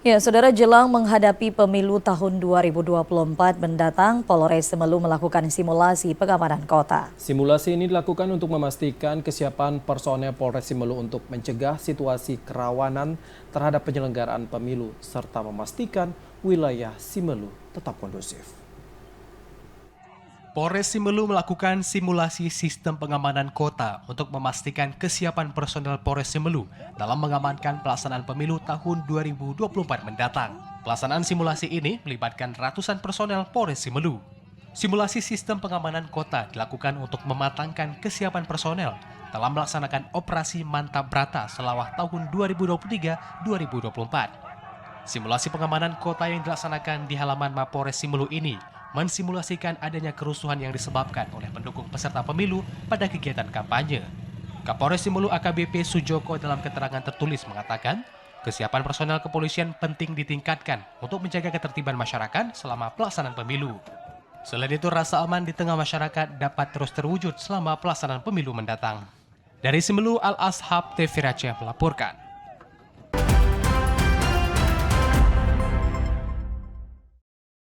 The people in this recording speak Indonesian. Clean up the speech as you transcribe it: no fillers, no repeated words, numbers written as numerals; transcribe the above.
Ya, saudara, jelang menghadapi pemilu tahun 2024 mendatang, Polres Semelu melakukan simulasi pengamanan kota. Simulasi ini dilakukan untuk memastikan kesiapan personel Polres Simelu untuk mencegah situasi kerawanan terhadap penyelenggaraan pemilu serta memastikan wilayah Simelu tetap kondusif. Polres Simelu melakukan simulasi sistem pengamanan kota untuk memastikan kesiapan personel Polres Simelu dalam mengamankan pelaksanaan pemilu tahun 2024 mendatang. Pelaksanaan simulasi ini melibatkan ratusan personel Polres Simelu. Simulasi sistem pengamanan kota dilakukan untuk mematangkan kesiapan personel dalam melaksanakan operasi Mantap Brata selama tahun 2023-2024. Simulasi pengamanan kota yang dilaksanakan di halaman Mapores Simelu ini mensimulasikan adanya kerusuhan yang disebabkan oleh pendukung peserta pemilu pada kegiatan kampanye. Kapolres Simelu AKBP Sujoko dalam keterangan tertulis mengatakan, kesiapan personel kepolisian penting ditingkatkan untuk menjaga ketertiban masyarakat selama pelaksanaan pemilu. Selain itu, rasa aman di tengah masyarakat dapat terus terwujud selama pelaksanaan pemilu mendatang. Dari Simelu, Al-Ashab TV Aceh melaporkan.